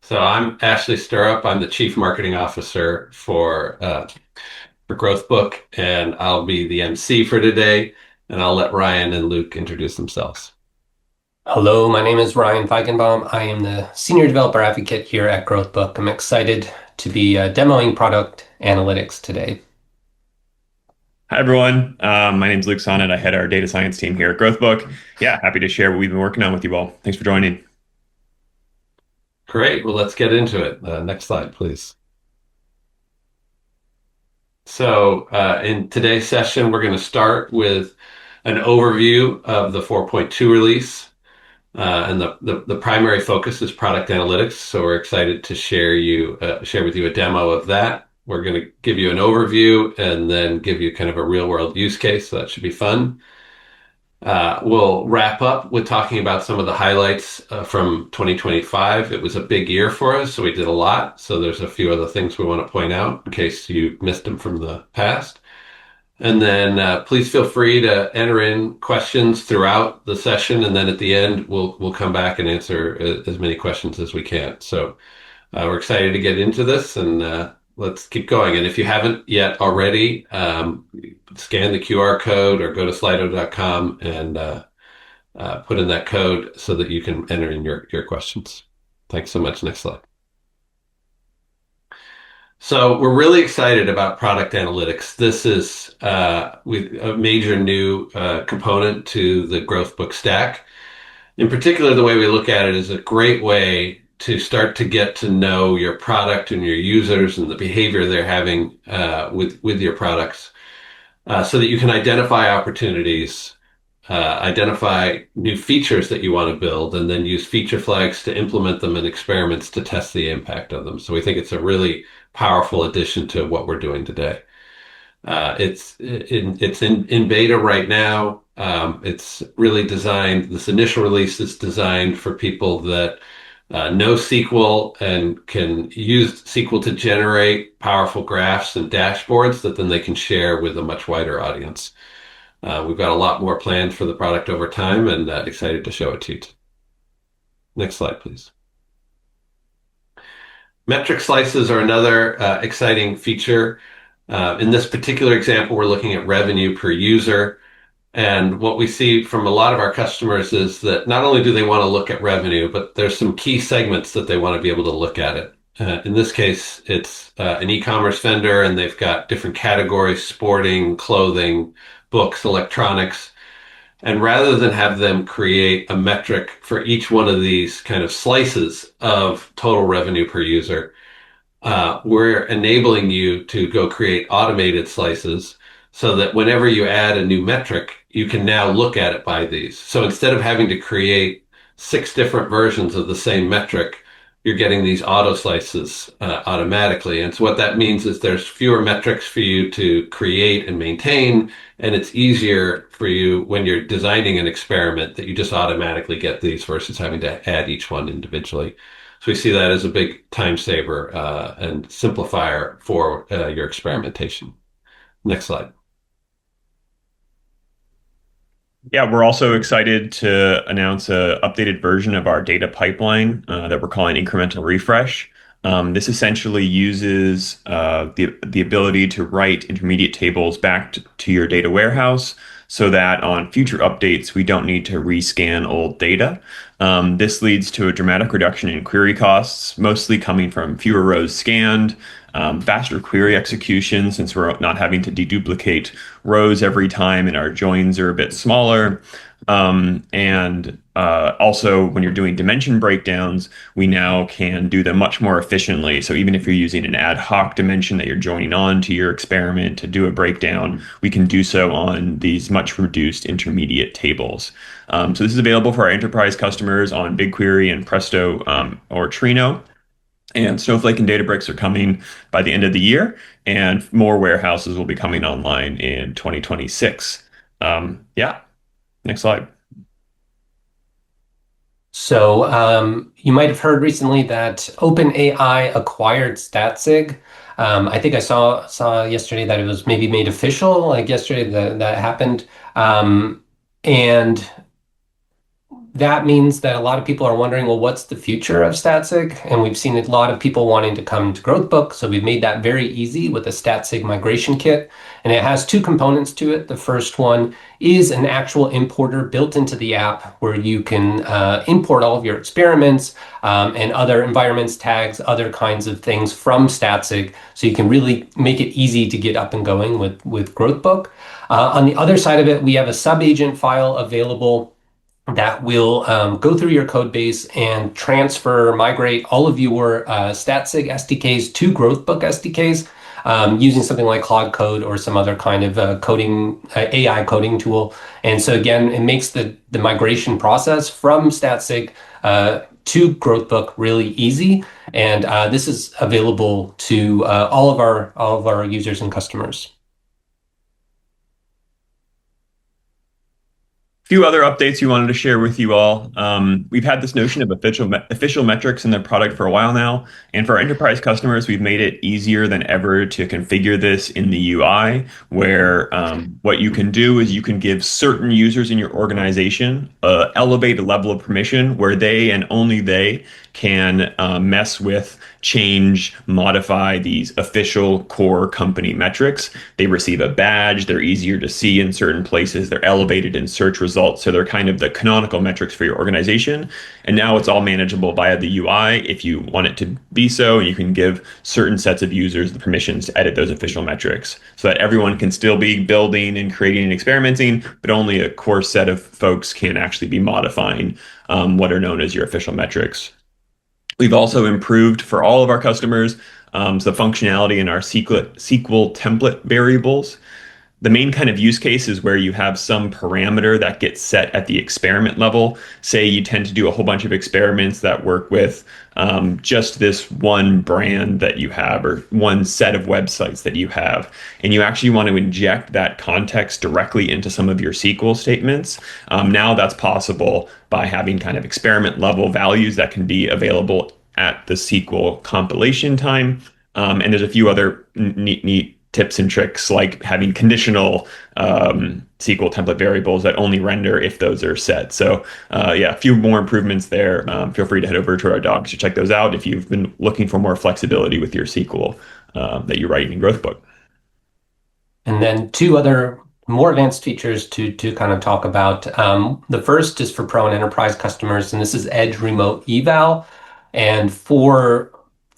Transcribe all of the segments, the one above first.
So I'm Ashley Stirrup. I'm the Chief Marketing Officer for GrowthBook, and I'll be the MC for today. And I'll let Ryan and Luke introduce themselves. Hello, my name is Ryan Feigenbaum. I am the Senior Developer Advocate here at GrowthBook. I'm excited to be demoing product analytics today. Hi, everyone. My name is Luke Sonnet. I head our data science team here at GrowthBook. Yeah, happy to share what we've been working on with you all. Thanks for joining. Great. Well, let's get into it. Next slide, please. In today's session, we're going to start with an overview of the 4.2 release. And the primary focus is product analytics. So we're excited to share with you a demo of that. We're going to give you an overview and then give you kind of a real world use case. So that should be fun. We'll wrap up with talking about some of the highlights from 2025. It was a big year for us, so we did a lot. So there's a few other things we want to point out in case you missed them from the past. And then please feel free to enter in questions throughout the session, and then at the end we'll come back and answer as many questions as we can. So we're excited to get into this, and let's keep going. And if you haven't yet already, scan the QR code or go to slido.com and put in that code so that you can enter in your questions. Thanks so much. Next slide. So we're really excited about product analytics. This is a major new component to the GrowthBook stack. In particular, the way we look at it is a great way to start to get to know your product and your users and the behavior they're having with your products, so that you can identify opportunities, identify new features that you want to build, and then use feature flags to implement them in experiments to test the impact of them. So we think it's a really powerful addition to what we're doing today. It's in beta right now. It's really designed. This initial release is designed for people that know SQL and can use SQL to generate powerful graphs and dashboards that then they can share with a much wider audience. We've got a lot more planned for the product over time, and excited to show it to you. Next slide, please. Metric slices are another exciting feature. In this particular example, we're looking at revenue per user. And what we see from a lot of our customers is that not only do they want to look at revenue, but there's some key segments that they want to be able to look at it. In this case, it's an e-commerce vendor, and they've got different categories: sporting, clothing, books, electronics. And rather than have them create a metric for each one of these kind of slices of total revenue per user, we're enabling you to go create automated slices so that whenever you add a new metric, you can now look at it by these. So instead of having to create 6 different versions of the same metric, you're getting these auto slices automatically. And so what that means is there's fewer metrics for you to create and maintain, and it's easier for you when you're designing an experiment that you just automatically get these versus having to add each one individually. So we see that as a big time saver and simplifier for your experimentation. Next slide. Yeah, we're also excited to announce a updated version of our data pipeline that we're calling Incremental Refresh. This essentially uses the ability to write intermediate tables back to your data warehouse so that on future updates, we don't need to rescan old data. This leads to a dramatic reduction in query costs, mostly coming from fewer rows scanned, faster query execution since we're not having to deduplicate rows every time and our joins are a bit smaller. And also, when you're doing dimension breakdowns, we now can do them much more efficiently. So even if you're using an ad hoc dimension that you're joining on to your experiment to do a breakdown, we can do so on these much reduced intermediate tables. So this is available for our enterprise customers on BigQuery and Presto or Trino. And Snowflake and Databricks are coming by the end of the year, and more warehouses will be coming online in 2026. Yeah, next slide. So you might have heard recently that OpenAI acquired Statsig. I think I saw yesterday that it was maybe made official, like yesterday that happened. And that means that a lot of people are wondering, well, what's the future of Statsig? And we've seen a lot of people wanting to come to GrowthBook. So we've made that very easy with a Statsig Migration Kit. And it has two components to it. The first one is an actual importer built into the app where you can import all of your experiments and other environments, tags, other kinds of things from Statsig. So you can really make it easy to get up and going with GrowthBook. On the other side of it, we have a sub-agent file available that will go through your code base and migrate all of your Statsig SDKs to GrowthBook SDKs using something like Claude Code or some other kind of coding AI coding tool. And so again, it makes the migration process from Statsig to GrowthBook really easy. And this is available to all of our users and customers. Few other updates we wanted to share with you all. We've had this notion of official metrics in the product for a while now, and for our enterprise customers, we've made it easier than ever to configure this in the UI, where what you can do is you can give certain users in your organization an elevated level of permission where they and only they can mess with, change, modify these official core company metrics. They receive a badge, they're easier to see in certain places, they're elevated in search results, so they're kind of the canonical metrics for your organization. And now it's all manageable via the UI if you want it to be so, and you can give certain sets of users the permissions to edit those official metrics so that everyone can still be building and creating and experimenting, but only a core set of folks can actually be modifying what are known as your official metrics. We've also improved for all of our customers the functionality in our SQL template variables. The main kind of use case is where you have some parameter that gets set at the experiment level. Say you tend to do a whole bunch of experiments that work with just this one brand that you have or one set of websites that you have. And you actually want to inject that context directly into some of your SQL statements. Now that's possible by having kind of experiment level values that can be available at the SQL compilation time. And there's a few other neat tips and tricks like having conditional SQL template variables that only render if those are set. So yeah, a few more improvements there. Feel free to head over to our docs to check those out if you've been looking for more flexibility with your SQL that you're writing in GrowthBook. And then two other more advanced features to kind of talk about. The first is for Pro and Enterprise customers, and this is Edge Remote Eval. And for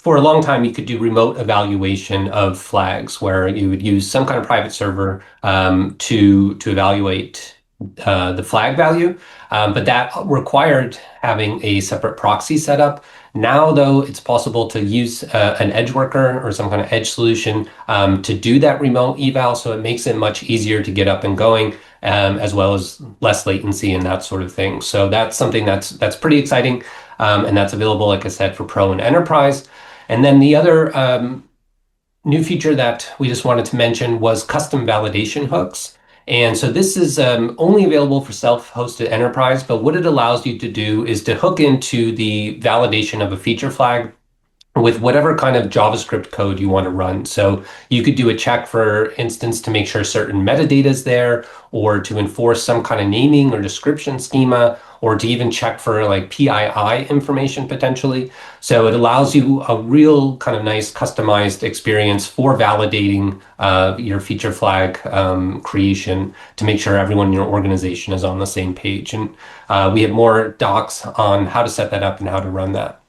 a long time, you could do remote evaluation of flags where you would use some kind of private server to evaluate the flag value. But that required having a separate proxy set up. Now, though, it's possible to use an edge worker or some kind of edge solution to do that remote eval. So it makes it much easier to get up and going, as well as less latency and that sort of thing. So that's something that's pretty exciting. And that's available, like I said, for Pro and Enterprise. And then the other new feature that we just wanted to mention was custom validation hooks. And so this is only available for self-hosted enterprise, but what it allows you to do is to hook into the validation of a feature flag with whatever kind of JavaScript code you want to run. So you could do a check, for instance, to make sure certain metadata is there, or to enforce some kind of naming or description schema, or to even check for like PII information potentially. So it allows you a real kind of nice customized experience for validating your feature flag creation to make sure everyone in your organization is on the same page. And we have more docs on how to set that up and how to run that.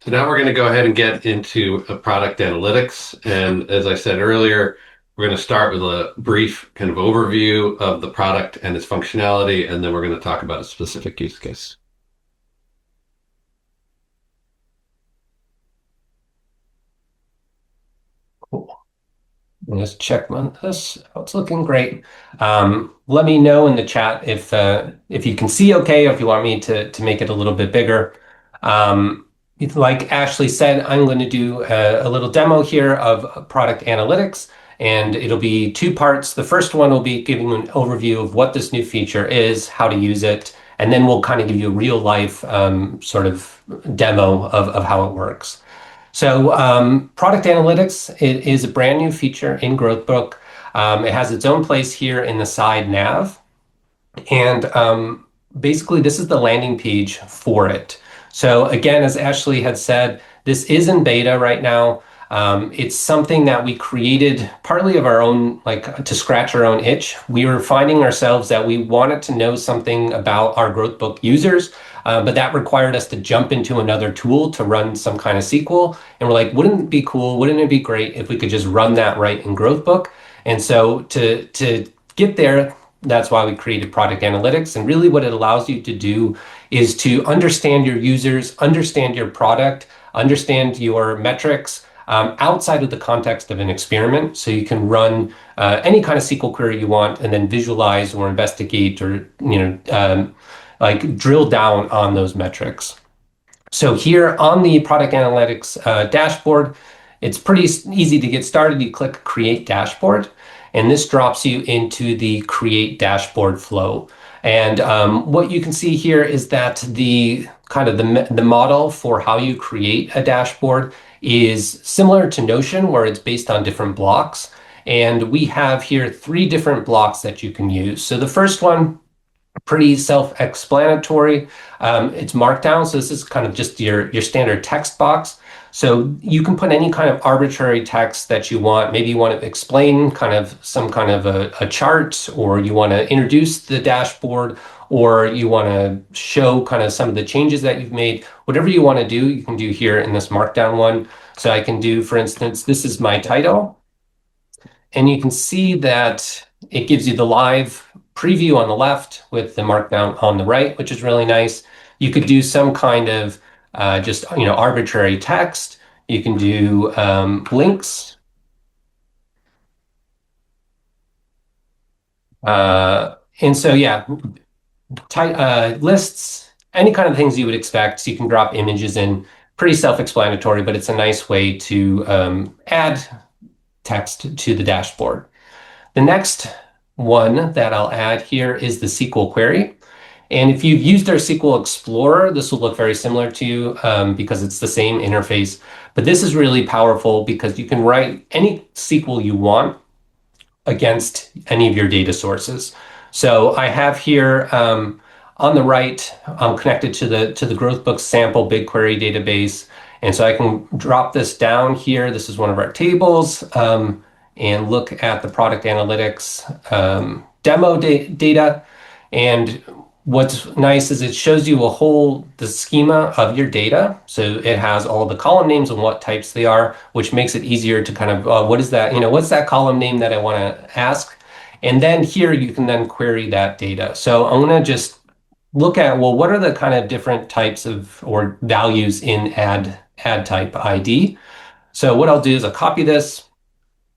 So now we're going to go ahead and get into product analytics. And as I said earlier, we're going to start with a brief kind of overview of the product and its functionality, and then we're going to talk about a specific use case. Cool. Let's check on this. Oh, it's looking great. Let me know in the chat if you can see okay, or if you want me to make it a little bit bigger. Like Ashley said, I'm going to do a little demo here of product analytics, and it'll be two parts. The first one will be giving an overview of what this new feature is, how to use it, and then we'll kind of give you a real life sort of demo of how it works. So product analytics, it is a brand new feature in GrowthBook. It has its own place here in the side nav. And basically, this is the landing page for it. So again, as Ashley had said, this is in beta right now. It's something that we created partly of our own, like to scratch our own itch. We were finding ourselves that we wanted to know something about our GrowthBook users, but that required us to jump into another tool to run some kind of SQL. And we're like, wouldn't it be cool? Wouldn't it be great if we could just run that right in GrowthBook? And so to get there, that's why we created Product Analytics. And really what it allows you to do is to understand your users, understand your product, understand your metrics outside of the context of an experiment. So you can run any kind of SQL query you want and then visualize or investigate or like drill down on those metrics. So here on the Product Analytics dashboard, it's pretty easy to get started. You click Create Dashboard, and this drops you into the Create Dashboard flow. And what you can see here is that the kind of the model for how you create a dashboard is similar to Notion, where it's based on different blocks. And we have here 3 different blocks that you can use. So the first one, pretty self-explanatory. It's Markdown, so this is kind of just your standard text box. So you can put any kind of arbitrary text that you want. Maybe you want to explain kind of some kind of a chart, or you want to introduce the dashboard, or you want to show kind of some of the changes that you've made. Whatever you want to do, you can do here in this Markdown one. So I can do, for instance, this is my title. And you can see that it gives you the live preview on the left with the Markdown on the right, which is really nice. You could do some kind of just arbitrary text. You can do links. And so yeah, lists, any kind of things you would expect. So you can drop images in, pretty self-explanatory, but it's a nice way to add text to the dashboard. The next one that I'll add here is the SQL query. And if you've used our SQL Explorer, this will look very similar to you because it's the same interface. But this is really powerful because you can write any SQL you want against any of your data sources. So I have here on the right, I'm connected to the GrowthBook sample BigQuery database. And so I can drop this down here. This is one of our tables. And look at the product analytics demo data. And what's nice is it shows you the schema of your data. So it has all the column names and what types they are, which makes it easier to kind of, what is that, what's that column name that I want to ask? And then here you can then query that data. So I'm going to just look at, well, what are the kind of different types of or values in add type ID? So what I'll do is I'll copy this.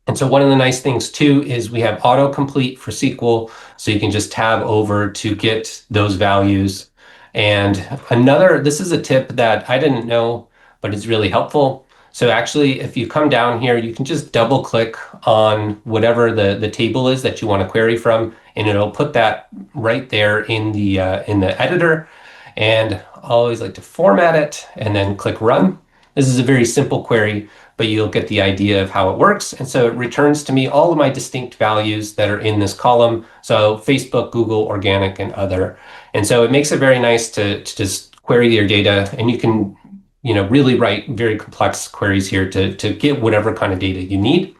And so one of the nice things too is we have autocomplete for SQL, so you can just tab over to get those values. And this is a tip that I didn't know, but it's really helpful. So actually, if you come down here, you can just double click on whatever the table is that you want to query from, and it'll put that right there in the editor. And I always like to format it and then click run. This is a very simple query, but you'll get the idea of how it works. And so it returns to me all of my distinct values that are in this column. So Facebook, Google, organic, and other. And so it makes it very nice to just query your data, and you can really write very complex queries here to get whatever kind of data you need.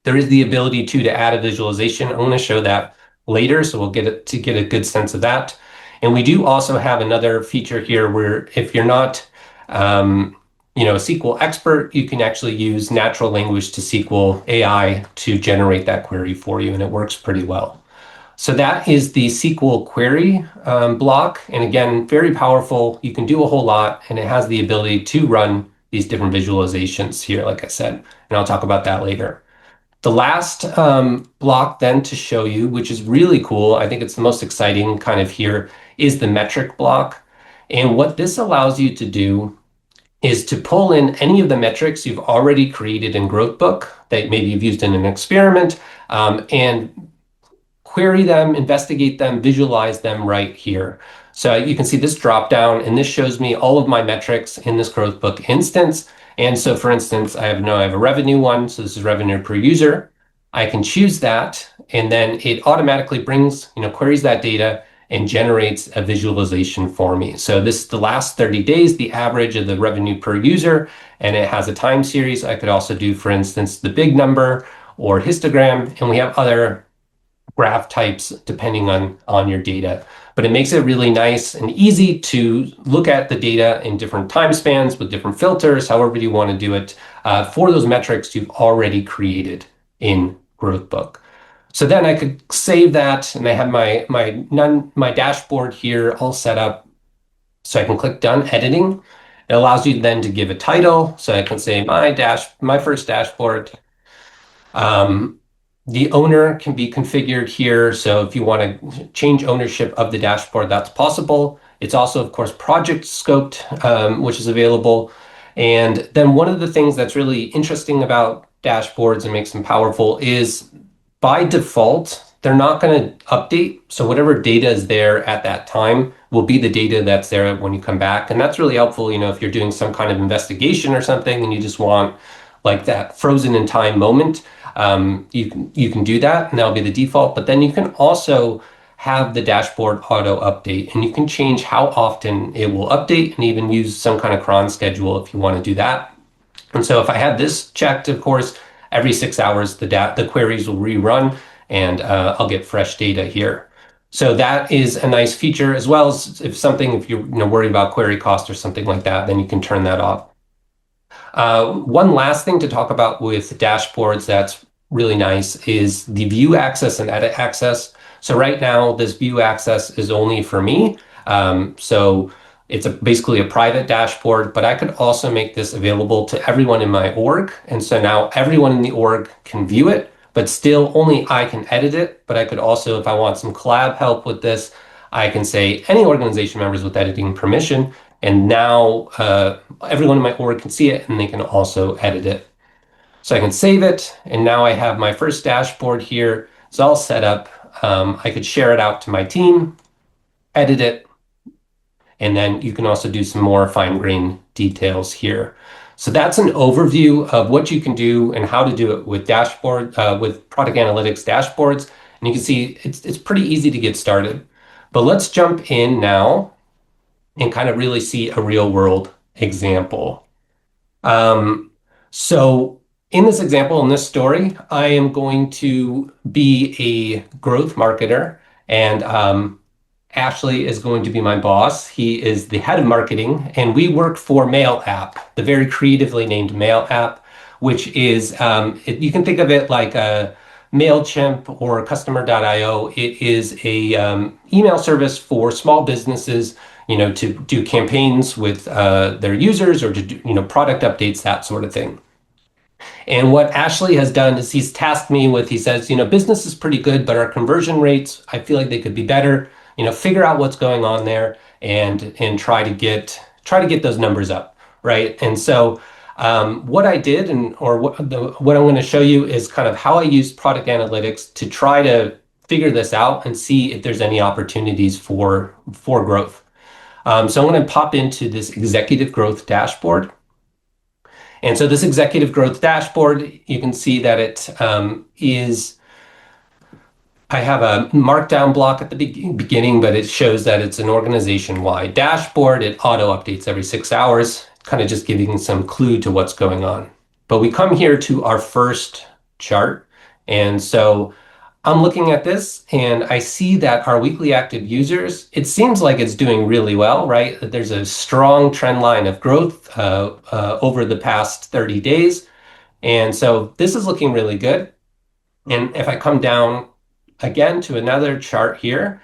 There is the ability to add a visualization. I'm going to show that later, so we'll get a good sense of that. And we do also have another feature here where if you're not a SQL expert, you can actually use natural language to SQL AI to generate that query for you, and it works pretty well. So that is the SQL query block. And again, very powerful. You can do a whole lot, and it has the ability to run these different visualizations here, like I said, and I'll talk about that later. The last block then to show you, which is really cool, I think it's the most exciting kind of here, is the metric block. And what this allows you to do is to pull in any of the metrics you've already created in GrowthBook that maybe you've used in an experiment, and query them, investigate them, visualize them right here. So you can see this drop down, and this shows me all of my metrics in this GrowthBook instance. And so for instance, I have a revenue one, so this is revenue per user. I can choose that, and then it automatically brings, queries that data and generates a visualization for me. So this is the last 30 days, the average of the revenue per user, and it has a time series. I could also do, for instance, the big number or histogram, and we have other graph types depending on your data. But it makes it really nice and easy to look at the data in different time spans with different filters, however you want to do it, for those metrics you've already created in GrowthBook. So then I could save that, and I have my dashboard here all set up. So I can click Done Editing. It allows you then to give a title. So I can say my first dashboard. The owner can be configured here. So if you want to change ownership of the dashboard, that's possible. It's also, of course, project scoped, which is available. And then one of the things that's really interesting about dashboards and makes them powerful is by default, they're not going to update. So whatever data is there at that time will be the data that's there when you come back. And that's really helpful, if you're doing some kind of investigation or something and you just want like that frozen in time moment. You can do that, and that'll be the default. But then you can also have the dashboard auto update, and you can change how often it will update, and even use some kind of cron schedule if you want to do that. And so if I had this checked, of course, every 6 hours the queries will rerun, and I'll get fresh data here. So that is a nice feature, as well as if you're worried about query cost or something like that, then you can turn that off. One last thing to talk about with dashboards that's really nice is the view access and edit access. So right now, this view access is only for me. So it's basically a private dashboard, but I could also make this available to everyone in my org. And so now everyone in the org can view it, but still only I can edit it. But I could also, if I want some collab help with this, I can say any organization members with editing permission. And now everyone in my org can see it, and they can also edit it. So I can save it, and now I have my first dashboard here. It's all set up. I could share it out to my team, edit it, and then you can also do some more fine-grained details here. So that's an overview of what you can do and how to do it with with product analytics dashboards. And you can see it's pretty easy to get started. But let's jump in now and kind of really see a real world example. So in this example, in this story, I am going to be a growth marketer, and Ashley is going to be my boss. He is the head of marketing, and we work for Mail App, the very creatively named Mail App, which is, you can think of it like a MailChimp or Customer.io. It is a email service for small businesses, to do campaigns with their users, or to do, product updates, that sort of thing. And what Ashley has done is he's tasked me with, he says, business is pretty good, but our conversion rates, I feel like they could be better. Figure out what's going on there and try to get those numbers up, right? And so what I did, what I'm going to show you is kind of how I used product analytics to try to figure this out and see if there's any opportunities for growth. So I'm going to pop into this executive growth dashboard. And so this executive growth dashboard, you can see that it I have a markdown block at the beginning, but it shows that it's an organization-wide dashboard. It auto updates every 6 hours, kind of just giving some clue to what's going on. But we come here to our first chart. And so I'm looking at this and I see that our weekly active users, it seems like it's doing really well, right? There's a strong trend line of growth over the past 30 days. And so this is looking really good. And if I come down again to another chart here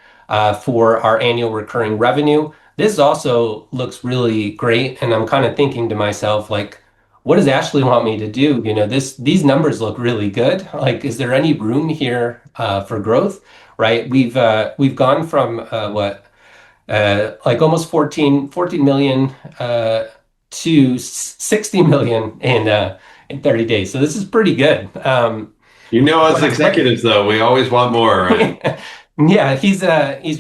for our annual recurring revenue, this also looks really great. And I'm kind of thinking to myself, like, what does Ashley want me to do? These numbers look really good. Like, is there any room here for growth? Right? We've gone from like almost 14 million to 60 million in 30 days. So this is pretty good. As executives, though, we always want more, right? Yeah, he's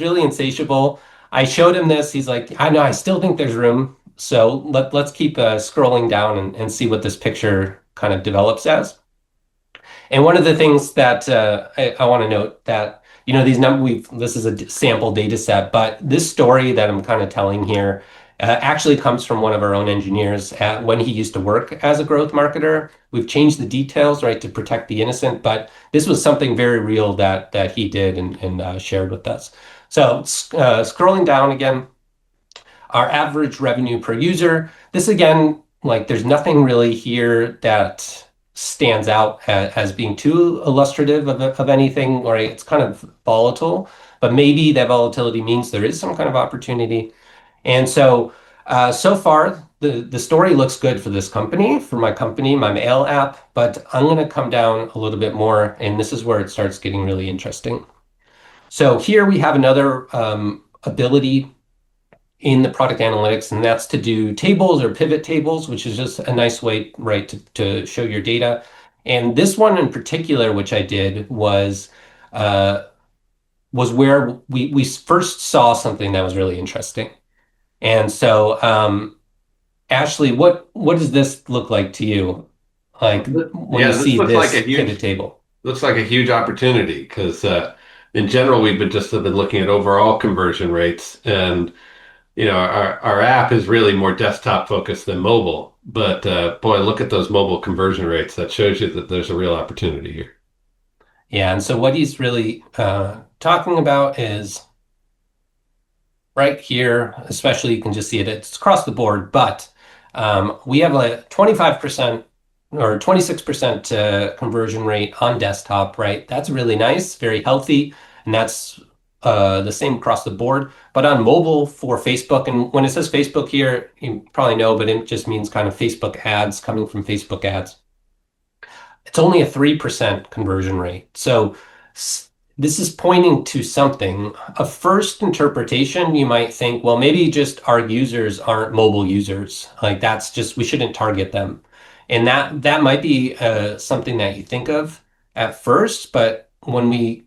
really insatiable. I showed him this. He's like, I know, I still think there's room. So let's keep scrolling down and see what this picture kind of develops as. And one of the things that I want to note that, these this is a sample data set, but this story that I'm kind of telling here actually comes from one of our own engineers when he used to work as a growth marketer. We've changed the details, right, to protect the innocent, but this was something very real that he did and shared with us. So scrolling down again, our average revenue per user. This again, like there's nothing really here that stands out as being too illustrative of anything, or it's kind of volatile, but maybe that volatility means there is some kind of opportunity. And so, so far, the story looks good for this company, for my company, my mail app, but I'm going to come down a little bit more, and this is where it starts getting really interesting. So here we have another ability in the product analytics, and that's to do tables or pivot tables, which is just a nice way, right, to show your data. And this one in particular, which I did, was where we first saw something that was really interesting. And so, Ashley, what does this look like to you? Like when you Yeah, this see looks like a this huge pivot table? looks like a huge opportunity because in general we've been looking at overall conversion rates, and our app is really more desktop focused than mobile. But boy, look at those mobile conversion rates. That shows you that there's a real opportunity here. Yeah, and so what he's really talking about is right here, especially you can just see it, it's across the board, but we have a 25% or 26% conversion rate on desktop, right? That's really nice, very healthy, and that's the same across the board. But on mobile for Facebook, and when it says Facebook here, you probably know, but it just means kind of Facebook ads coming from Facebook ads. It's only a 3% conversion rate. So this is pointing to something. A first interpretation, you might think, well, maybe just our users aren't mobile users. Like that's just, we shouldn't target them. And that might be something that you think of at first, but when we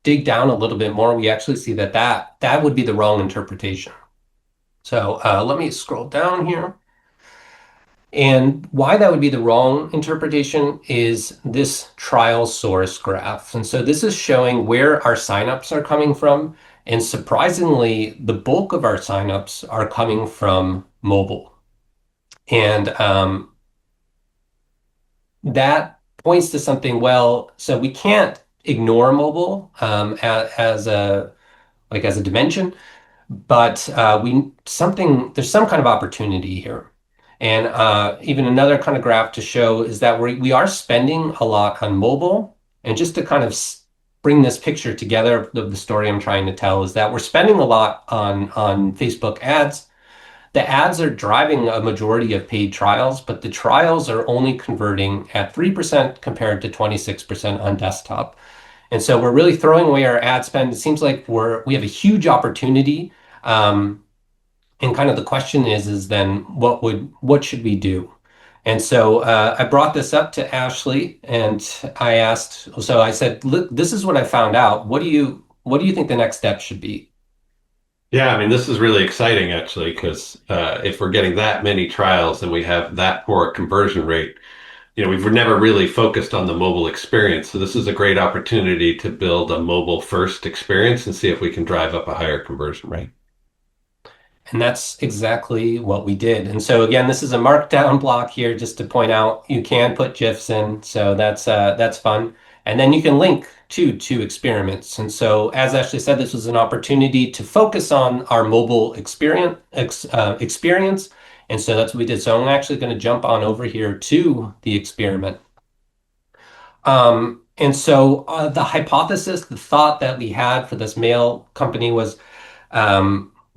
dig down a little bit more, we actually see that would be the wrong interpretation. So let me scroll down here. And why that would be the wrong interpretation is this trial source graph. And so this is showing where our signups are coming from. And surprisingly, the bulk of our signups are coming from mobile. And that points to something, well, so we can't ignore mobile as a dimension, but there's some kind of opportunity here. And even another kind of graph to show is that we are spending a lot on mobile. And just to kind of bring this picture together of the story I'm trying to tell is that we're spending a lot on Facebook ads. The ads are driving a majority of paid trials, but the trials are only converting at 3% compared to 26% on desktop. And so we're really throwing away our ad spend. It seems like we have a huge opportunity. And kind of the question is then what should we do? And so I brought this up to Ashley and I said, look, this is what I found out. What do you think the next step should be? Yeah, I mean, this is really exciting actually, because if we're getting that many trials and we have that poor conversion rate, we've never really focused on the mobile experience. So this is a great opportunity to build a mobile first experience and see if we can drive up a higher conversion rate. And that's exactly what we did. And so again, this is a markdown block here just to point out you can put GIFs in. So that's fun. And then you can link to experiments. And so as Ashley said, this was an opportunity to focus on our mobile experience. And so that's what we did. So I'm actually going to jump on over here to the experiment. And so the hypothesis, the thought that we had for this mail company was,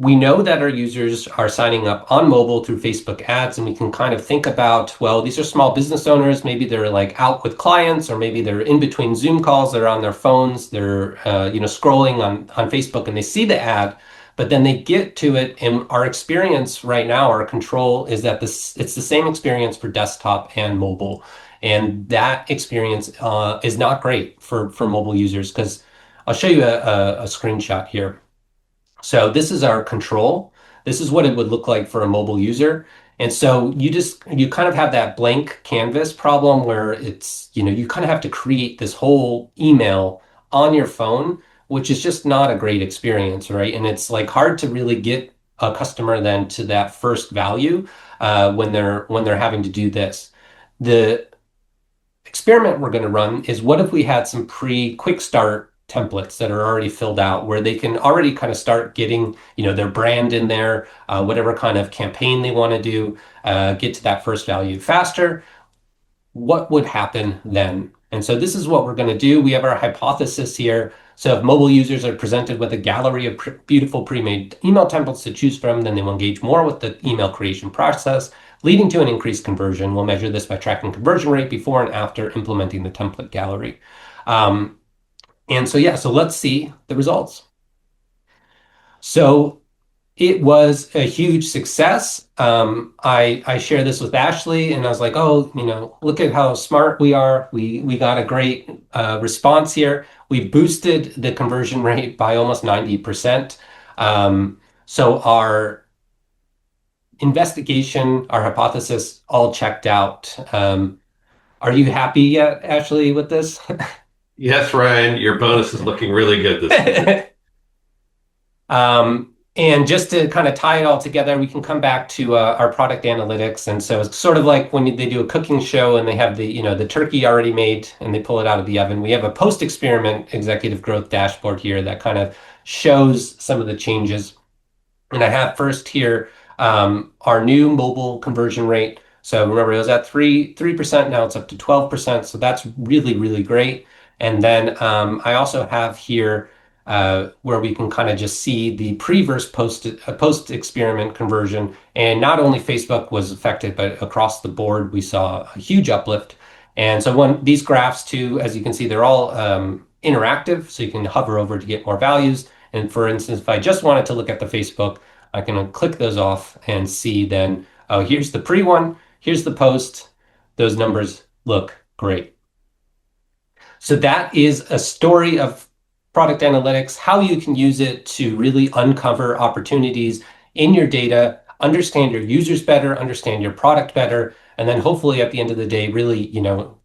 we know that our users are signing up on mobile through Facebook ads, and we can kind of think about, well, these are small business owners. Maybe they're like out with clients, or maybe they're in between Zoom calls. They're on their phones. They're scrolling on Facebook, and they see the ad, but then they get to it. And our experience right now, our control is that it's the same experience for desktop and mobile, and that experience is not great for mobile users. Because I'll show you a screenshot here. So this is our control. this is what it would look like for a mobile user. And so you kind of have that blank canvas problem where it's, you kind of have to create this whole email on your phone, which is just not a great experience, right? And it's like hard to really get a customer then to that first value when they're having to do this. The experiment we're going to run is, what if we had some quick start templates that are already filled out where they can already kind of start getting, their brand in there, whatever kind of campaign they want to do, get to that first value faster. What would happen then? And so this is what we're going to do. We have our hypothesis here. So if mobile users are presented with a gallery of beautiful pre-made email templates to choose from, then they will engage more with the email creation process, leading to an increased conversion. We'll measure this by tracking conversion rate before and after implementing the template gallery. So let's see the results. So it was a huge success. I shared this with Ashley, and I was like, "Oh, look at how smart we are. We got a great response here. We boosted the conversion rate by almost 90%. So our investigation, our hypothesis, all checked out. Are you happy yet, Ashley, with this?" Yes, Ryan, your bonus is looking really good this week. And just to kind of tie it all together, we can come back to our product analytics. And so it's sort of like when they do a cooking show and they have the turkey already made and they pull it out of the oven. We have a post-experiment executive growth dashboard here that kind of shows some of the changes. And I have first here our new mobile conversion rate. So remember, it was at 3%. Now it's up to 12%. So that's really, really great. And then I also have here where we can kind of just see the pre versus post experiment conversion. And not only Facebook was affected, but across the board, we saw a huge uplift. And so these graphs too, as you can see, they're all interactive. So you can hover over to get more values. And for instance, if I just wanted to look at the Facebook, I can click those off and see then, oh, here's the pre one, here's the post. Those numbers look great. So that is a story of product analytics, how you can use it to really uncover opportunities in your data, understand your users better, understand your product better, and then hopefully at the end of the day, really,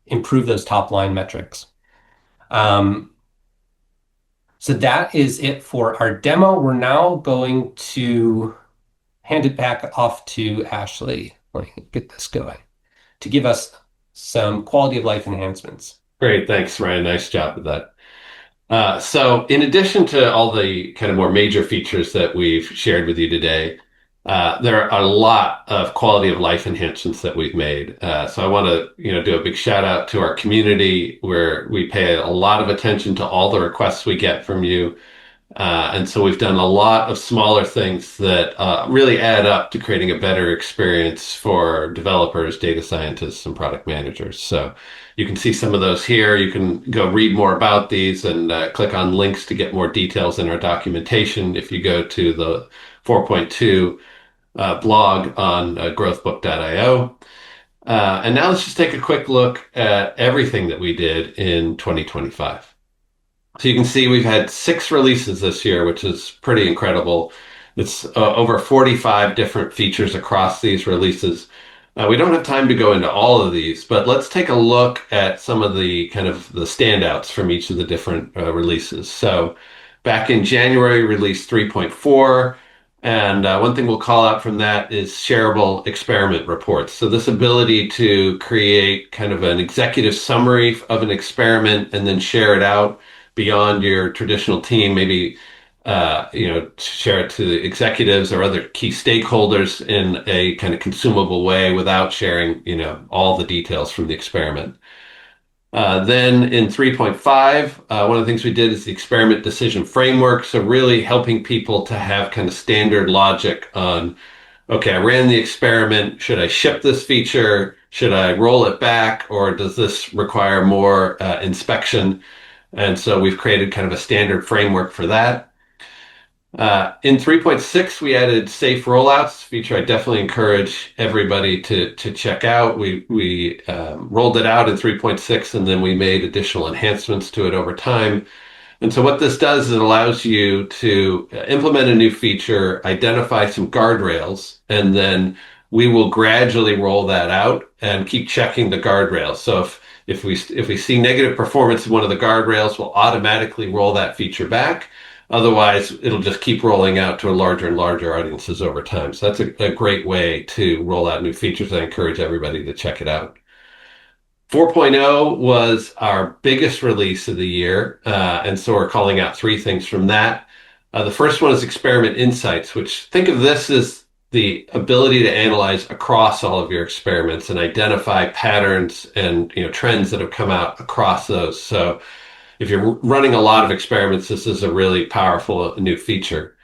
improve those top line metrics. So that is it for our demo. We're now going to hand it back off to Ashley. Let me get this going to give us some quality of life enhancements. Great, thanks, Ryan. Nice job with that. So in addition to all the kind of more major features that we've shared with you today, there are a lot of quality of life enhancements that we've made. So I want to, do a big shout out to our community, where we pay a lot of attention to all the requests we get from you. And so we've done a lot of smaller things that really add up to creating a better experience for developers, data scientists, and product managers. So you can see some of those here. You can go read more about these and click on links to get more details in our documentation if you go to the 4.2 blog on growthbook.io. And now let's just take a quick look at everything that we did in 2025. So you can see we've had 6 releases this year, which is pretty incredible. It's over 45 different features across these releases. We don't have time to go into all of these, but let's take a look at some of the kind of the standouts from each of the different releases. So back in January, released 3.4. And one thing we'll call out from that is shareable experiment reports. So this ability to create kind of an executive summary of an experiment and then share it out beyond your traditional team, maybe share it to the executives or other key stakeholders in a kind of consumable way without sharing, all the details from the experiment. Then in 3.5, one of the things we did is the experiment decision framework. So really helping people to have kind of standard logic on, okay, I ran the experiment. Should I ship this feature? Should I roll it back? Or does this require more inspection? And so we've created kind of a standard framework for that. In 3.6, we added safe rollouts, feature I definitely encourage everybody to check out. We rolled it out in 3.6, and then we made additional enhancements to it over time. And so what this does is it allows you to implement a new feature, identify some guardrails, and then we will gradually roll that out and keep checking the guardrails. So if we see negative performance in one of the guardrails, we'll automatically roll that feature back. Otherwise, it'll just keep rolling out to a larger and larger audiences over time. So that's a great way to roll out new features. I encourage everybody to check it out. 4.0 was our biggest release of the year, and so we're calling out three things from that. The first one is Experiment Insights, which think of this as the ability to analyze across all of your experiments and identify patterns and trends that have come out across those. So if you're running a lot of experiments, this is a really powerful new feature.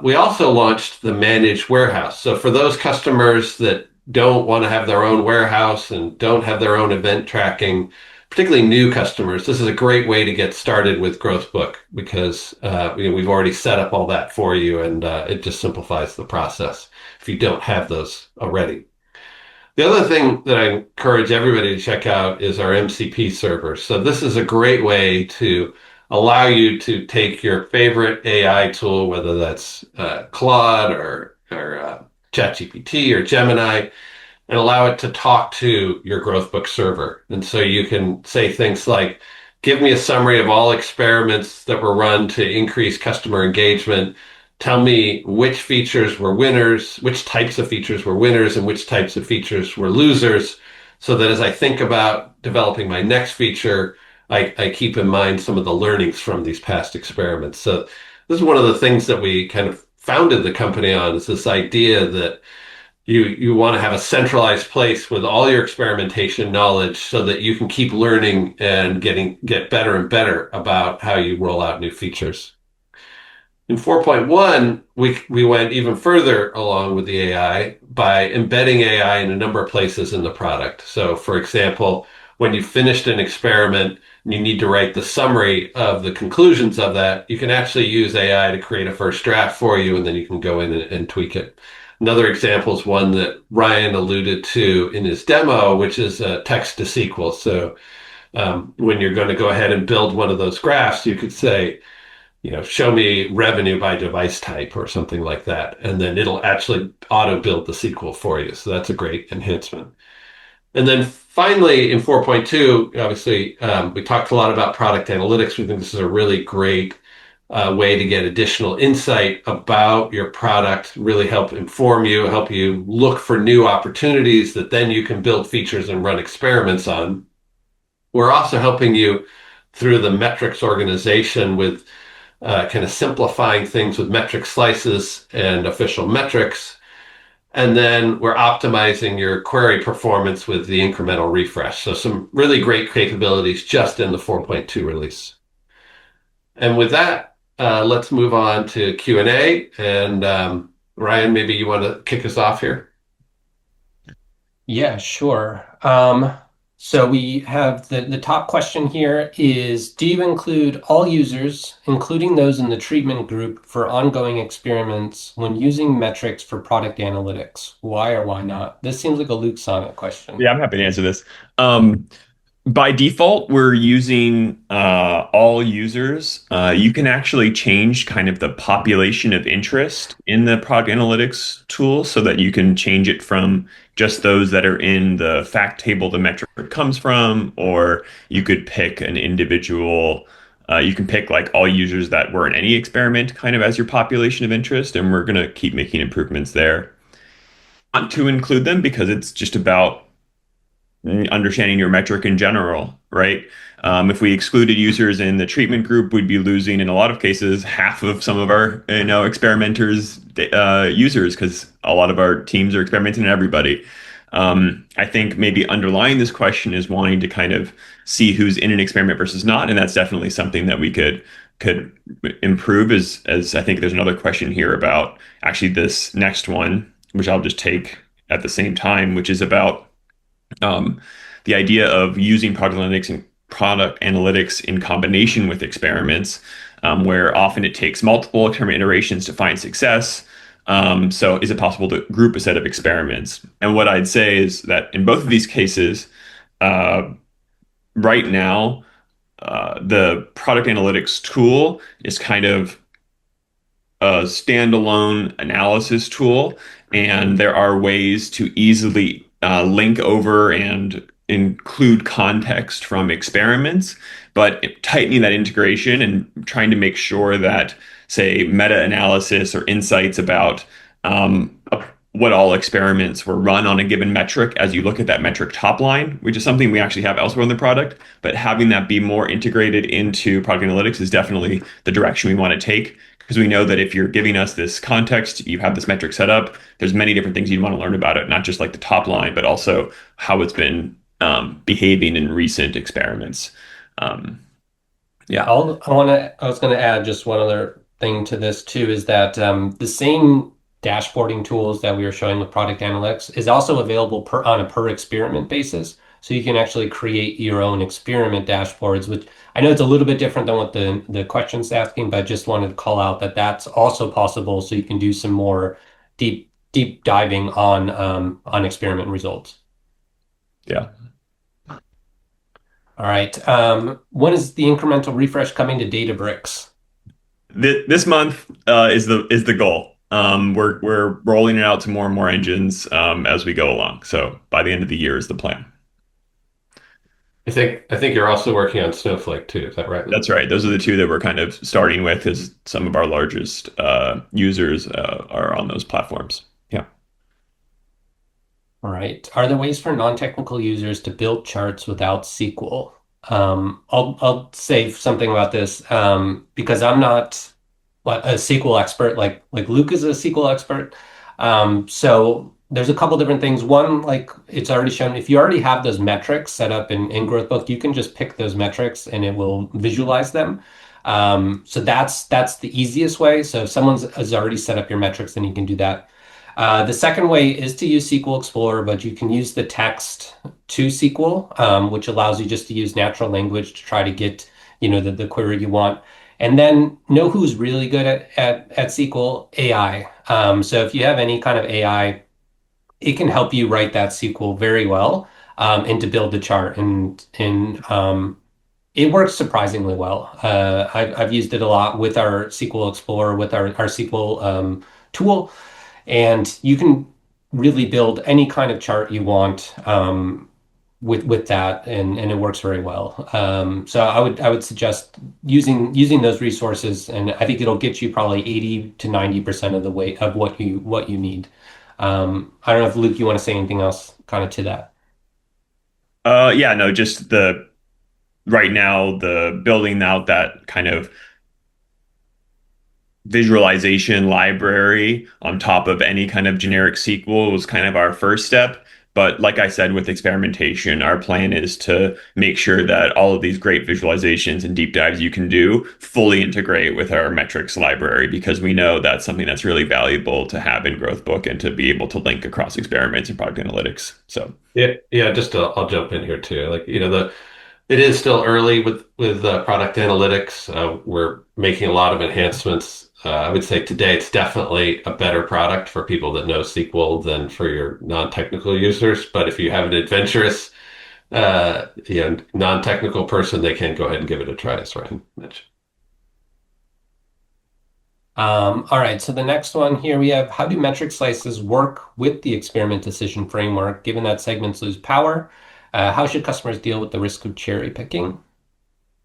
We also launched the managed warehouse. So for those customers that don't want to have their own warehouse and don't have their own event tracking, particularly new customers, this is a great way to get started with GrowthBook because we've already set up all that for you, and it just simplifies the process if you don't have those already. The other thing that I encourage everybody to check out is our MCP server. So this is a great way to allow you to take your favorite AI tool, whether that's Claude or ChatGPT or Gemini, and allow it to talk to your GrowthBook server. And so you can say things like, give me a summary of all experiments that were run to increase customer engagement. Tell me which features were winners, which types of features were winners, and which types of features were losers, so that as I think about developing my next feature, I keep in mind some of the learnings from these past experiments. So this is one of the things that we kind of founded the company on, is this idea that you want to have a centralized place with all your experimentation knowledge so that you can keep learning and get better and better about how you roll out new features. In 4.1, we went even further along with the AI by embedding AI in a number of places in the product. So, for example, when you finished an experiment and you need to write the summary of the conclusions of that, you can actually use AI to create a first draft for you, and then you can go in and tweak it. Another example is one that Ryan alluded to in his demo, which is text to SQL. So when you're going to go ahead and build one of those graphs, you could say, show me revenue by device type or something like that. And then it'll actually auto build the SQL for you. So that's a great enhancement. And then finally, in 4.2, obviously, we talked a lot about product analytics. We think this is a really great way to get additional insight about your product, really help inform you, help you look for new opportunities that then you can build features and run experiments on. We're also helping you through the metrics organization with kind of simplifying things with metric slices and official metrics. And then we're optimizing your query performance with the incremental refresh. So some really great capabilities just in the 4.2 release. And with that, let's move on to Q&A. And Ryan, maybe you want to kick us off here? Yeah, sure. So we have the top question here is, do you include all users, including those in the treatment group, for ongoing experiments when using metrics for product analytics? Why or why not? This seems like a Luke Sonnet question. Yeah, I'm happy to answer this. By default, we're using all users. You can actually change kind of the population of interest in the product analytics tool so that you can change it from just those that are in the fact table the metric comes from, or you could pick an individual. You can pick like all users that were in any experiment kind of as your population of interest, and we're going to keep making improvements there. I want to include them because it's just about understanding your metric in general, right? If we excluded users in the treatment group, we'd be losing, in a lot of cases, half of some of our experimenters' users, because a lot of our teams are experimenting on everybody. I think maybe underlying this question is wanting to kind of see who's in an experiment versus not, and that's definitely something that we could improve. As I think there's another question here about actually this next one, which I'll just take at the same time, which is about the idea of using product analytics in combination with experiments, where often it takes multiple experiment iterations to find success. So is it possible to group a set of experiments? And what I'd say is that in both of these cases, right now, the product analytics tool is kind of a standalone analysis tool, and there are ways to easily link over and include context from experiments, but tightening that integration and trying to make sure that, say, meta-analysis or insights about what all experiments were run on a given metric as you look at that metric top line, which is something we actually have elsewhere in the product, but having that be more integrated into product analytics is definitely the direction we want to take because we know that if you're giving us this context, you have this metric set up, there's many different things you'd want to learn about it, not just like the top line, but also how it's been behaving in recent experiments. Um, yeah. I was going to add just one other thing to this too, is that the same dashboarding tools that we were showing with product analytics is also available on a per experiment basis. So you can actually create your own experiment dashboards, which I know it's a little bit different than what the question's asking, but I just wanted to call out that that's also possible. So you can do some more deep diving on experiment results. Yeah. All right. When is the incremental refresh coming to Databricks? This month is the goal. We're rolling it out to more and more engines as we go along. So by the end of the year is the plan. I think you're also working on Snowflake too. Is that right? That's right. Those are the two that we're kind of starting with, as some of our largest users are on those platforms. Yeah. All right. Are there ways for non-technical users to build charts without SQL? I'll say something about this because I'm not a SQL expert like Luke is a SQL expert. So there's a couple different things. One, like it's already shown, if you already have those metrics set up in GrowthBook, you can just pick those metrics and it will visualize them. So that's the easiest way. So if someone has already set up your metrics, then you can do that. The second way is to use SQL Explorer, but you can use the text to SQL, which allows you just to use natural language to try to get, the query you want. And then know who's really good at SQL? AI. So if you have any kind of AI, it can help you write that SQL very well, and to build the chart. And it works surprisingly well. I've used it a lot with our SQL Explorer, with our SQL tool. And you can really build any kind of chart you want with that, and it works very well. So I would suggest using those resources, and I think it'll get you probably 80 to 90% of the way of what you need. I don't know if Luke, you want to say anything else kind of to that. Yeah, no, just the right now, the building out that kind of visualization library on top of any kind of generic SQL was kind of our first step. But like I said, with experimentation, our plan is to make sure that all of these great visualizations and deep dives you can do fully integrate with our metrics library, because we know that's something that's really valuable to have in GrowthBook and to be able to link across experiments and product analytics. So Yeah. I'll jump in here too. Like it is still early with product analytics. We're making a lot of enhancements. I would say today it's definitely a better product for people that know SQL than for your non-technical users. But if you have an adventurous, non-technical person, they can go ahead and give it a try, as Ryan mentioned. All right, so the next one here we have, how do metric slices work with the experiment decision framework, given that segments lose power? How should customers deal with the risk of cherry picking?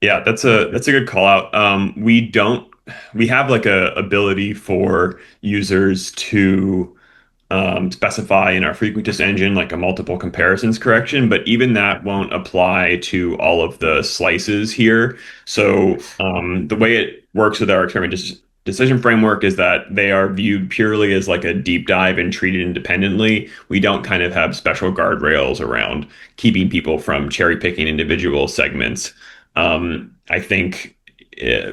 yeah, that's a good call out. We have like a ability for users to specify in our frequentist engine like a multiple comparisons correction, but even that won't apply to all of the slices here. So the way it works with our decision framework is that they are viewed purely as like a deep dive and treated independently. We don't kind of have special guardrails around keeping people from cherry picking individual segments. I think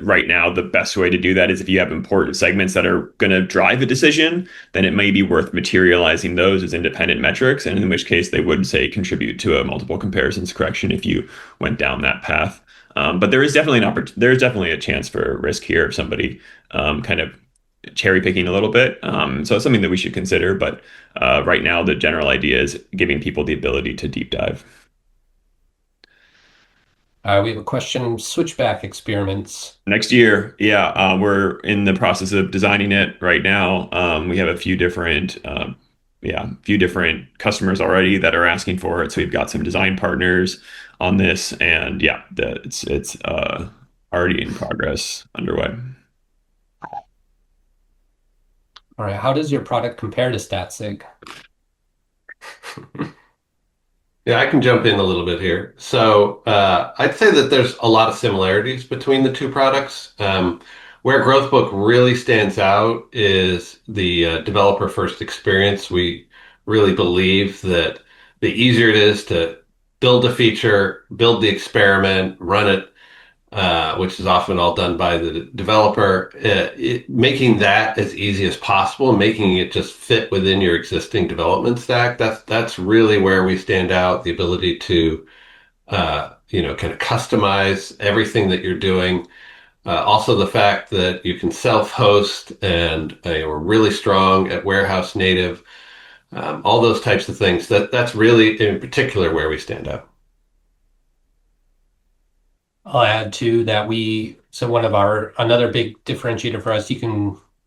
right now the best way to do that is if you have important segments that are going to drive a decision, then it may be worth materializing those as independent metrics, and in which case they would say contribute to a multiple comparisons correction if you went down that path. But there is definitely there's definitely a chance for risk here if somebody kind of cherry picking a little bit. So it's something that we should consider. But right now, the general idea is giving people the ability to deep dive. We have a question, switchback experiments. Next year, yeah, we're in the process of designing it right now. We have a few different customers already that are asking for it. So we've got some design partners on this, and yeah, it's already in progress, underway. All right, how does your product compare to Statsig? Yeah, I can jump in a little bit here. So I'd say that there's a lot of similarities between the two products. Where GrowthBook really stands out is the developer first experience. We really believe that the easier it is to build a feature, build the experiment, run it, which is often all done by the developer, making that as easy as possible, making it just fit within your existing development stack. That's really where we stand out. The ability to kind of customize everything that you're doing. Also, the fact that you can self-host and we're really strong at warehouse native. All those types of things. That's really in particular where we stand out. I'll add to that so one of another big differentiator for us,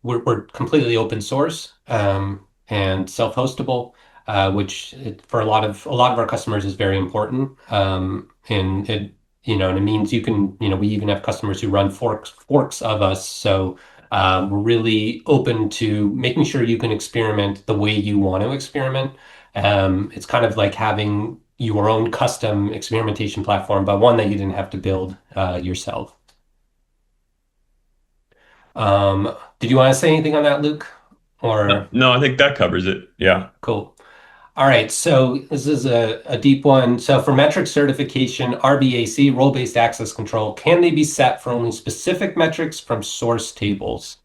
we're completely open source, and self-hostable, for a lot of our customers is very important. And and it means we even have customers who run forks of us. So, we're really open to making sure you can experiment the way you want to experiment. It's kind of like having your own custom experimentation platform, but one that you didn't have to build yourself. Did you want to say anything on that, Luke? No, Or no, I think that covers it. Yeah. cool. All right, so this is a deep one. So for metric certification, RBAC, role-based access control, can they be set for only specific metrics from source tables?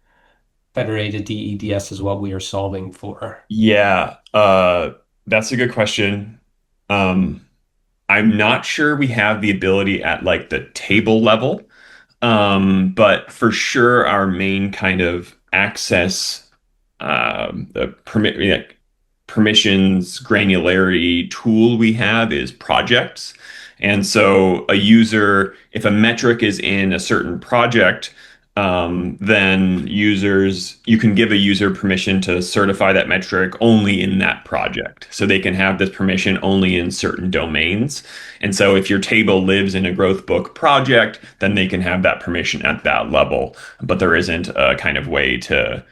Federated DEDS is what we are solving for. Yeah, that's a good question. Um, I'm not sure we have the ability at like the table level, but for sure our main kind of access, the permissions granularity tool we have is projects. And so if a metric is in a certain project, then you can give a user permission to certify that metric only in that project. So they can have this permission only in certain domains. And so if your table lives in a GrowthBook project, then they can have that permission at that level. But there isn't a kind of way to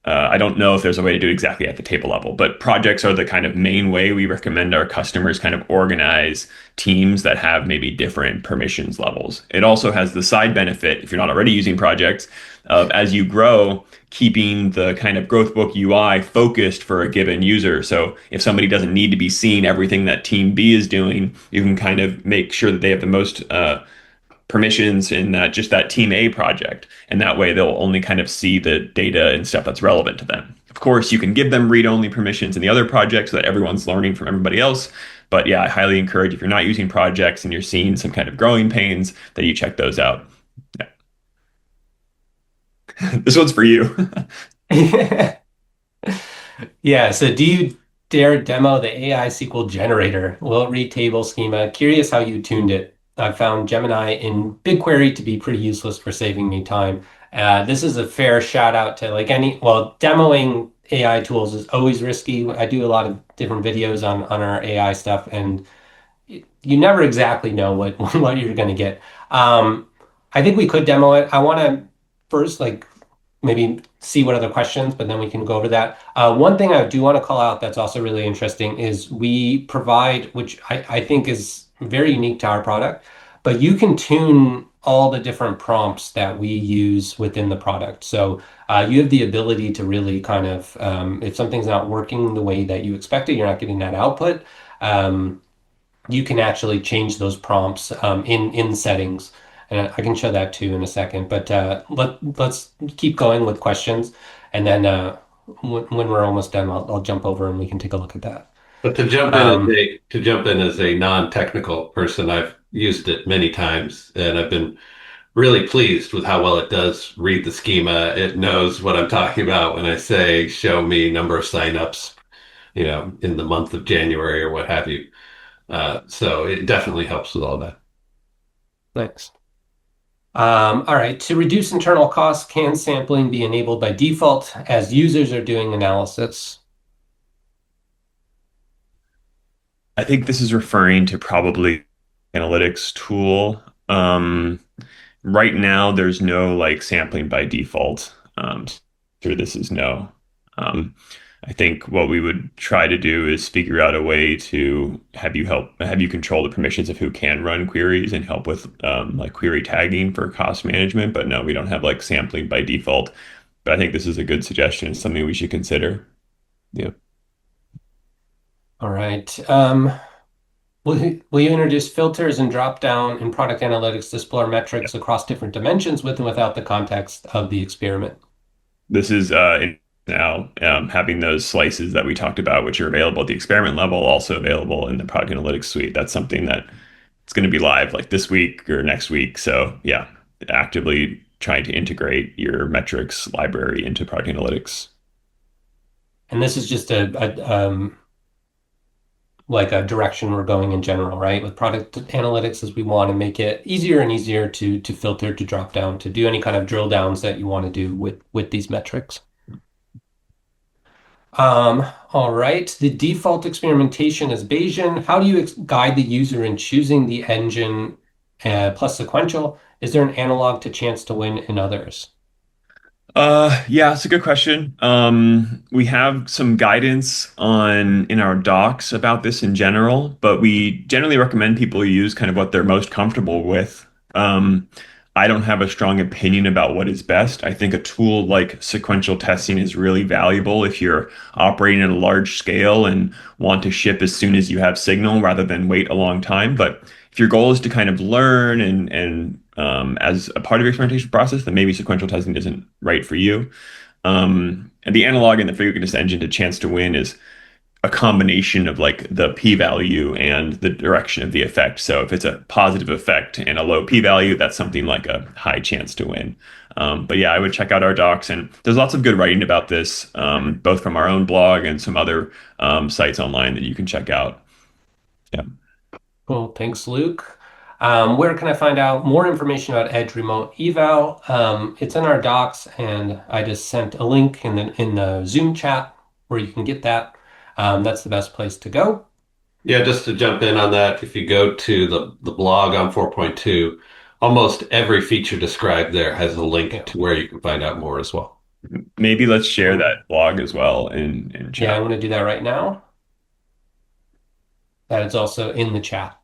I don't know if there's a way to do it exactly at the table level, but projects are the kind of main way we recommend our customers kind of organize teams that have maybe different permissions levels. It also has the side benefit, if you're not already using projects, of as you grow, keeping the kind of GrowthBook UI focused for a given user. So if somebody doesn't need to be seeing everything that team B is doing, you can kind of make sure that they have the most permissions in that team A project. And that way they'll only kind of see the data and stuff that's relevant to them. Of course, you can give them read-only permissions in the other projects so that everyone's learning from everybody else. But yeah, I highly encourage if you're not using projects and you're seeing some kind of growing pains, that you check those out. Yeah. This one's for you. Yeah, so do you dare demo the AI SQL generator? Will it read table schema? Curious how you tuned it. I found Gemini in BigQuery to be pretty useless for saving me time. This is a fair shout out to demoing AI tools is always risky. I do a lot of different videos on our AI stuff, and you never exactly know what what you're going to get. I think we could demo it. I want to first maybe see what other questions, but then we can go over that. One thing I do want to call out that's also really interesting is we provide, which I think is very unique to our product, but you can tune all the different prompts that we use within the product. So you have the ability to really kind of, if something's not working the way that you expected, you're not getting that output, you can actually change those prompts in settings. And I can show that too in a second. But let's keep going with questions. And then when we're almost done, I'll jump over and we can take a look at that. But Um, to jump in as a non-technical person, I've used it many times, and I've been really pleased with how well it does read the schema. It knows what I'm talking about when I say show me number of signups, in the month of January or what have you. So it definitely helps with all that. Thanks. All right. To reduce internal costs, can sampling be enabled by default as users are doing analysis? I think this is referring to probably analytics tool. Right now, there's no like sampling by default. So this is no. Um, I think what we would try to do is figure out a way to have you control the permissions of who can run queries and help with like query tagging for cost management. But no, we don't have like sampling by default. But I think this is a good suggestion, something we should consider. Yeah. All right. Will you introduce filters and drop down in product analytics to explore metrics across different dimensions with and without the context of the experiment? This is now having those slices that we talked about, which are available at the experiment level, also available in the product analytics suite. That's something that it's going to be live like this week or next week. So yeah, actively trying to integrate your metrics library into product analytics. And this is just like a direction we're going in general, right? With product analytics, as we want to make it easier and easier to filter, to drop down, to do any kind of drill downs that you want to do with these metrics. All right. The default experimentation is Bayesian. How do you guide the user in choosing the engine plus sequential? Is there an analog to chance to win in others? Yeah, it's a good question. We have some guidance on in our docs about this in general, but we generally recommend people use kind of what they're most comfortable with. Um, I don't have a strong opinion about what is best. I think a tool like sequential testing is really valuable if you're operating at a large scale and want to ship as soon as you have signal rather than wait a long time. But if your goal is to kind of learn and as a part of your experimentation process, then maybe sequential testing isn't right for you. And the analog in the frequentist engine to chance to win is a combination of like the p-value and the direction of the effect. So if it's a positive effect and a low p-value, that's something like a high chance to win. But yeah, I would check out our docs, and there's lots of good writing about this, both from our own blog and some other sites online that you can check out. Yeah. Cool. Thanks, Luke. Where can I find out more information about Edge Remote Eval? It's in our docs, and I just sent a link in the Zoom chat where you can get that. That's the best place to go. Yeah, just to jump in on that, if you go to the blog on 4.2, almost every feature described there has a link Yeah. to where you can find out more as well. Maybe let's share that blog as well in Yeah, I'm chat. going to do that right now. That is also in the chat.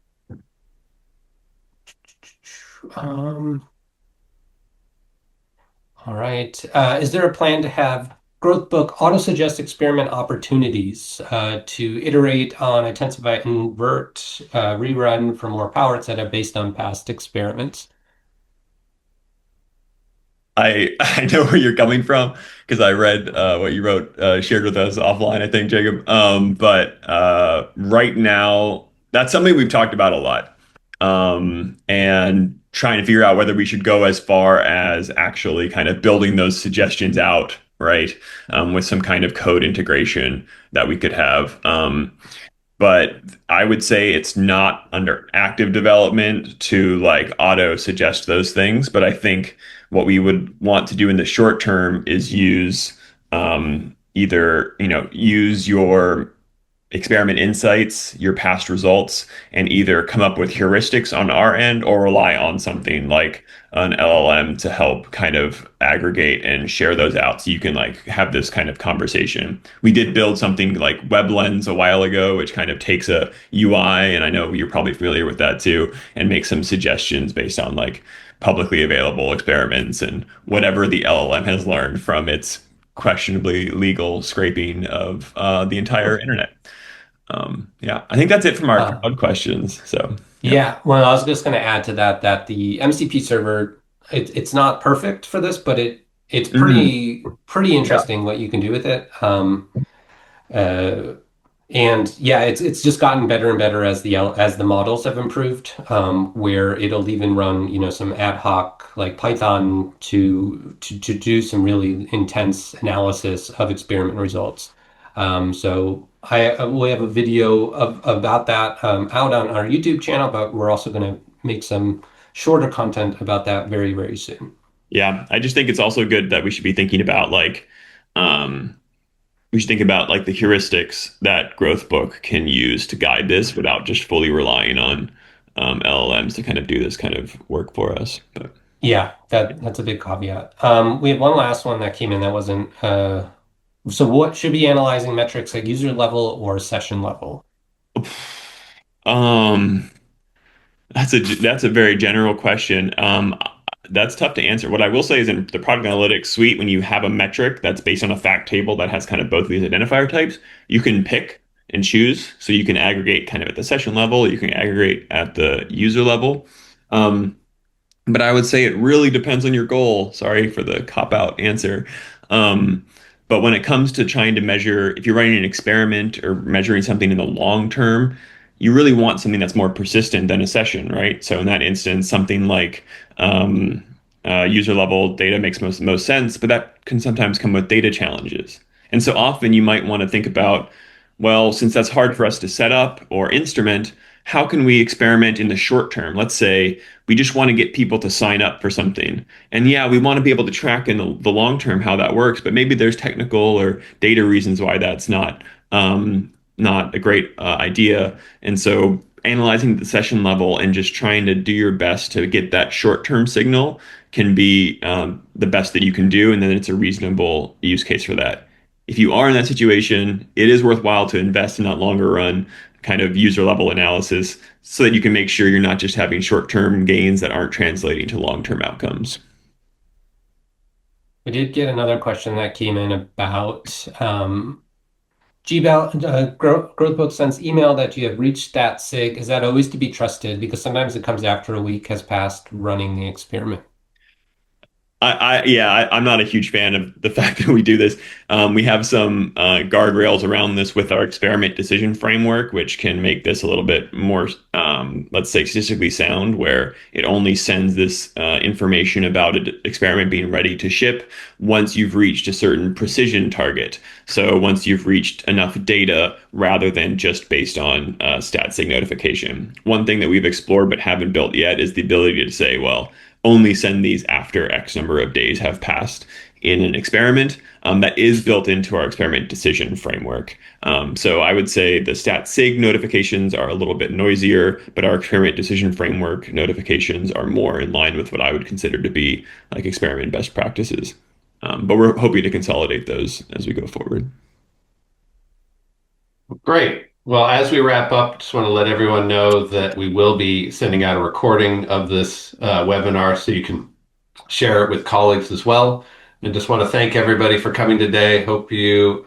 Um, all right. Is there a plan to have GrowthBook auto-suggest experiment opportunities to iterate on, intensify, invert, rerun for more power, etc., based on past experiments? I know where you're coming from because I read what you wrote, shared with us offline, I think, Jacob. But right now, that's something we've talked about a lot, and trying to figure out whether we should go as far as actually kind of building those suggestions out, right, with some kind of code integration that we could have. But I would say it's not under active development to like auto suggest those things. But I think what we would want to do in the short term is use either, use your experiment insights, your past results, and either come up with heuristics on our end or rely on something like an LLM to help kind of aggregate and share those out so you can like have this kind of conversation. We did build something like WebLens a while ago, which kind of takes a UI, and I know you're probably familiar with that too, and makes some suggestions based on like publicly available experiments and whatever the LLM has learned from its questionably legal scraping of the entire internet. Yeah, I think that's it from our Uh, crowd questions. So, yeah. yeah, well, I was just going to add to that the MCP server, it's not perfect for this, but it's Mhm. pretty Yeah. interesting what you can do with it. Uh, And yeah, it's just gotten better and better as the models have improved, where it'll even run, some ad hoc like Python to do some really intense analysis of experiment results. So we have a video about that out on our YouTube channel, but we're also going to make some shorter content about that very, very soon. Yeah, I just think it's also good that we should be thinking about we should think about like the heuristics that GrowthBook can use to guide this without just fully relying on LLMs to kind of do this kind of work for us. But Yeah, that's a big caveat. We have one last one that came in that wasn't. So what should be analyzing metrics like user level or session level? um, that's a very general question. That's tough to answer. What I will say is in the product analytics suite, when you have a metric that's based on a fact table that has kind of both of these identifier types, you can pick and choose. So you can aggregate kind of at the session level, you can aggregate at the user level. Um, but I would say it really depends on your goal. Sorry for the cop-out answer. Um, but when it comes to trying to measure, if you're running an experiment or measuring something in the long term, you really want something that's more persistent than a session, right? So in that instance, something like um, user level data makes most sense, but that can sometimes come with data challenges. And so often you might want to think about, well, since that's hard for us to set up or instrument, how can we experiment in the short term? Let's say we just want to get people to sign up for something. And yeah, we want to be able to track in the long term how that works, but maybe there's technical or data reasons why that's not a great idea. And so analyzing the session level and just trying to do your best to get that short-term signal can be the best that you can do, and then it's a reasonable use case for that. If you are in that situation, it is worthwhile to invest in that longer run kind of user level analysis so that you can make sure you're not just having short-term gains that aren't translating to long-term outcomes. We did get another question that came in about GBL, GrowthBook sends email that you have reached Statsig. Is that always to be trusted? Because sometimes it comes after a week has passed running the experiment. I'm not a huge fan of the fact that we do this. We have some guardrails around this with our experiment decision framework, which can make this a little bit more, let's say, statistically sound, where it only sends this information about an experiment being ready to ship once you've reached a certain precision target. So once you've reached enough data rather than just based on Statsig notification. One thing that we've explored but haven't built yet is the ability to say, well, only send these after X number of days have passed in an experiment. That is built into our experiment decision framework. So I would say the Statsig notifications are a little bit noisier, but our experiment decision framework notifications are more in line with what I would consider to be like experiment best practices. But we're hoping to consolidate those as we go forward. Great. Well, as we wrap up, just want to let everyone know that we will be sending out a recording of this webinar so you can share it with colleagues as well. And just want to thank everybody for coming today. Hope you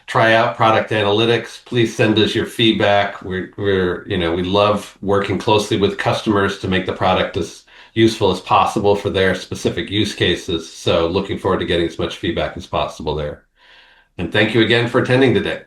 try out product analytics. Please send us your feedback. We love working closely with customers to make the product as useful as possible for their specific use cases. So looking forward to getting as much feedback as possible there. And thank you again for attending today.